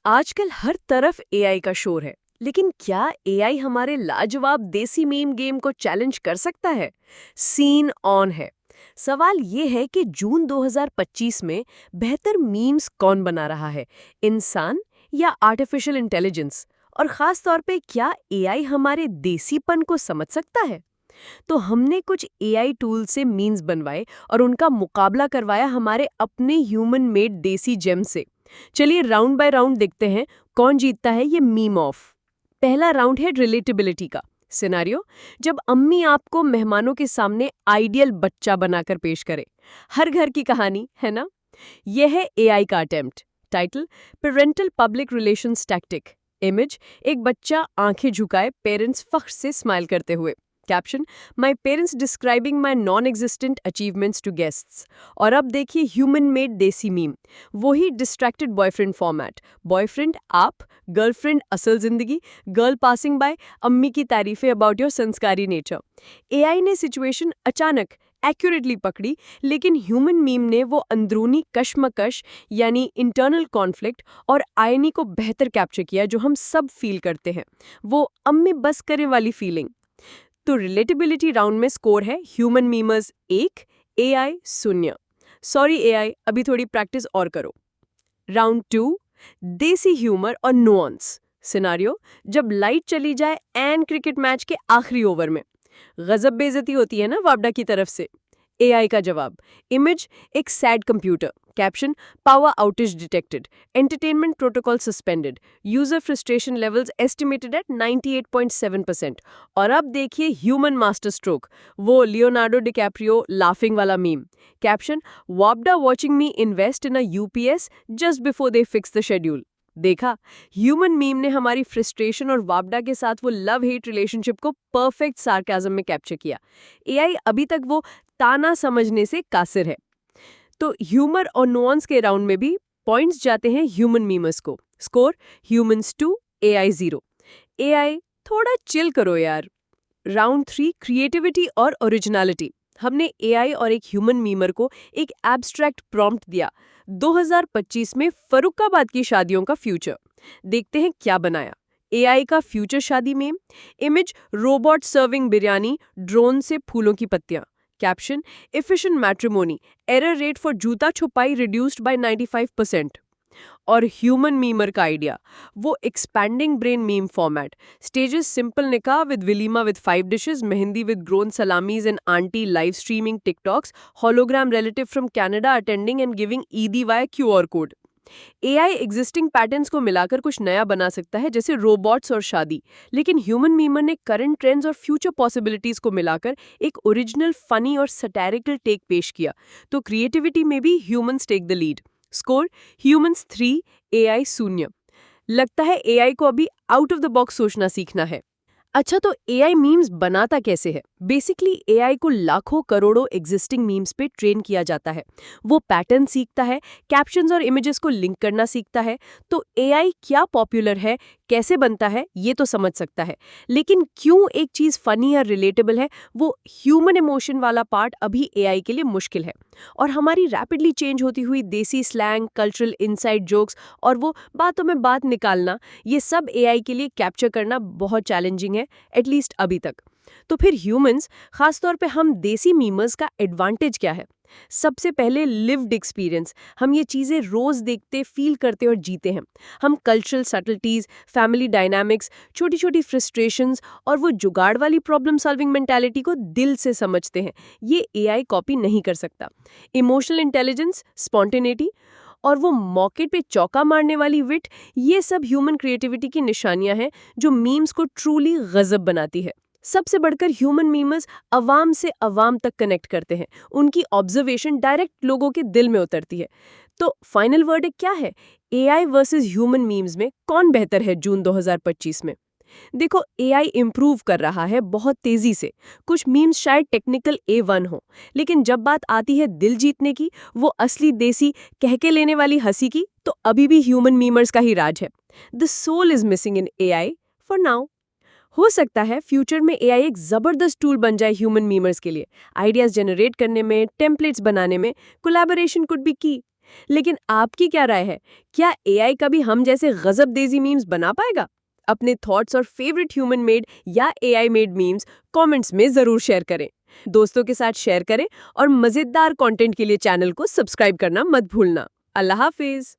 आजकल हर तरफ एआई का शोर है, लेकिन क्या एआई हमारे लाजवाब देसी मीम गेम को चैलेंज कर सकता है? सीन ऑन है। सवाल ये है कि जून 2025 में बेहतर मीम्स कौन बना रहा है, इंसान या आर्टिफिशियल इंटेलिजेंस? और खास तौर पे क्या एआई हमारे देसीपन को समझ सकता है? तो हमने कुछ एआई टूल से मीम्स बनवाए और उनका मुकाबला करवाया हमारे अपने ह्यूमन मेड देसी जेम से। चलिए राउंड बाय राउंड देखते हैं कौन जीतता है ये मीम ऑफ। पहला राउंड है रिलेटेबिलिटी का। सिनारियो, जब अम्मी आपको मेहमानों के सामने आइडियल बच्चा बनाकर पेश करे। हर घर की कहानी है ना। यह है एआई का attempt. Title, parental public relations tactic. Image, एक बच्चा आंखें झुकाए पेरेंट्स फख्र से स्माइल करते हुए। Caption, my parents describing my non existent achievements to guests. और अब देखिए ह्यूमन मेड देसी मीम, वही डिस्ट्रैक्टेड बॉयफ्रेंड फॉर्मेट। बॉयफ्रेंड आप, गर्लफ्रेंड असल जिंदगी, गर्ल पासिंग बाय, अम्मी की तारीफें about your sanskari nature. AI ने सिचुएशन अचानक एक्यूरेटली पकड़ी, लेकिन ह्यूमन मीम ने वो अंदरूनी कश्मकश यानी इंटरनल कॉन्फ्लिक्ट और आयनी को बेहतर कैप्चर किया जो हम सब फील करते हैं, वो अम्मी बस करे वाली फीलिंग। तो रिलेटेबिलिटी राउंड में स्कोर है human memers 1, AI 0। Sorry AI, अभी थोड़ी प्रैक्टिस और करो। राउंड 2, देसी ह्यूमर और नुआंस। सिनारियो, जब लाइट चली जाए एंड क्रिकेट मैच के आखिरी ओवर में गजब बेइज्जती होती है ना वापडा की तरफ से। एआई का जवाब, इमेज, एक sad computer. Caption, power outage detected, entertainment protocol suspended, user frustration levels estimated at 98.7%। और अब देखिए ह्यूमन मास्टर स्ट्रोक, वो लियोनार्डो डिकैप्रियो लाफिंग वाला मीम। कैप्शन, वापडा watching me invest in a UPS just before they fix the schedule. देखा, human meme ने हमारी फ्रस्ट्रेशन और वापडा के साथ वो लव हेट रिलेशनशिप को परफेक्ट सार्काज़म में कैप्चर किया। एआई अभी तक वो ताना समझने से कासिर है। तो ह्यूमर और नुआंस के राउंड में भी पॉइंट्स जाते हैं ह्यूमन मीमर्स को। Score, humans 2, AI 0। एआई थोड़ा चिल करो यार। राउंड 3, क्रिएटिविटी और ओरिजिनलिटी। हमने एआई और एक ह्यूमन मीमर को एक एब्स्ट्रैक्ट प्रॉम्प्ट दिया, 2025 में फरुखाबाद की शादियों का फ्यूचर। देखते हैं क्या बनाया। एआई का फ्यूचर शादी meme. Image, robot serving biryani drone से फूलों की पत्तियां। Caption, efficient matrimony, error rate for joota chhupai reduced by 95%। और ह्यूमन मीमर का आइडिया, वो expanding brain meme format. Stages, simple nikah with walima with 5 dishes, mehndi with grown salamis and aunty live streaming TikToks, hologram relative from Canada attending and giving Eidi via QR code. AI existing patterns को मिलाकर कुछ नया बना सकता है, जैसे robots और शादी, लेकिन ह्यूमन मीमर ने करंट ट्रेंड्स और फ्यूचर पॉसिबिलिटीज को मिलाकर एक ओरिजिनल फनी और सटैरिकल टेक पेश किया। तो क्रिएटिविटी में भी humans take the lead. Score, humans 3, AI 0। लगता है एआई को अभी आउट ऑफ द बॉक्स सोचना सीखना है। अच्छा, तो एआई मीम्स बनाता कैसे है? बेसिकली एआई को लाखों करोड़ों एग्जिस्टिंग मीम्स पे ट्रेन किया जाता है। वो पैटर्न सीखता है, कैप्शंस और इमेजेस को लिंक करना सीखता है। तो एआई क्या पॉपुलर है, कैसे बनता है, ये तो समझ सकता है, लेकिन क्यों एक चीज फनी या रिलेटेबल है, वो ह्यूमन इमोशन वाला पार्ट अभी एआई के लिए मुश्किल है। और हमारी रैपिडली चेंज होती हुई देसी स्लैंग, कल्चरल इनसाइड जोक्स और वो बातों में बात निकालना, ये सब एआई के लिए कैप्चर करना बहुत चैलेंजिंग है, एटलीस्ट अभी तक। तो फिर ह्यूमंस, खासतौर पे हम देसी मीमर्स का एडवांटेज क्या है? सबसे पहले लिव्ड एक्सपीरियंस। हम ये चीज़ें रोज़ देखते, फील करते और जीते हैं। हम कल्चरल सटल्टीज, फैमिली डायनामिक्स, छोटी छोटी फ्रस्ट्रेशंस और वो जुगाड़ वाली प्रॉब्लम सॉल्विंग मेंटालिटी को दिल से समझते हैं। ये एआई कॉपी नहीं कर सकता। इमोशनल इंटेलिजेंस, स्पॉन्टेनिटी और वो मौके पे चौका मारने वाली विट, ये सब ह्यूमन क्रिएटिविटी की निशानियां हैं जो मीम्स को ट्रूली गजब बनाती है। सबसे बढ़कर ह्यूमन मीमर्स अवाम से अवाम तक कनेक्ट करते हैं। उनकी ऑब्जर्वेशन डायरेक्ट लोगों के दिल में उतरती है। तो फाइनल वर्डिक्ट क्या है? एआई वर्सेस ह्यूमन मीम्स में कौन बेहतर है जून 2025 में? देखो, एआई इम्प्रूव कर रहा है बहुत तेजी से। कुछ मीम्स शायद टेक्निकल A1 हो, लेकिन जब बात आती है दिल जीतने की, वो असली देसी कह के लेने वाली हंसी की, तो अभी भी ह्यूमन मीमर्स का ही राज है। The soul is missing in AI for now. हो सकता है फ्यूचर में एआई एक जबरदस्त टूल बन जाए ह्यूमन मीमर्स के लिए। आइडियाज जनरेट करने में, टेम्पलेट्स बनाने में, कोलैबोरेशन कुड बी की। लेकिन आपकी क्या राय है? क्या एआई कभी हम जैसे गजबदेजी मीम्स बना पाएगा? अपने थॉट्स और फेवरेट ह्यूमन मेड या एआई मेड मीम्स कमेंट्स में जरूर शेयर करें। दोस्तों के साथ शेयर करें और मजेदार कंटेंट के लिए चैनल को सब्सक्राइब करना मत भूलना। अल्लाह हाफिज।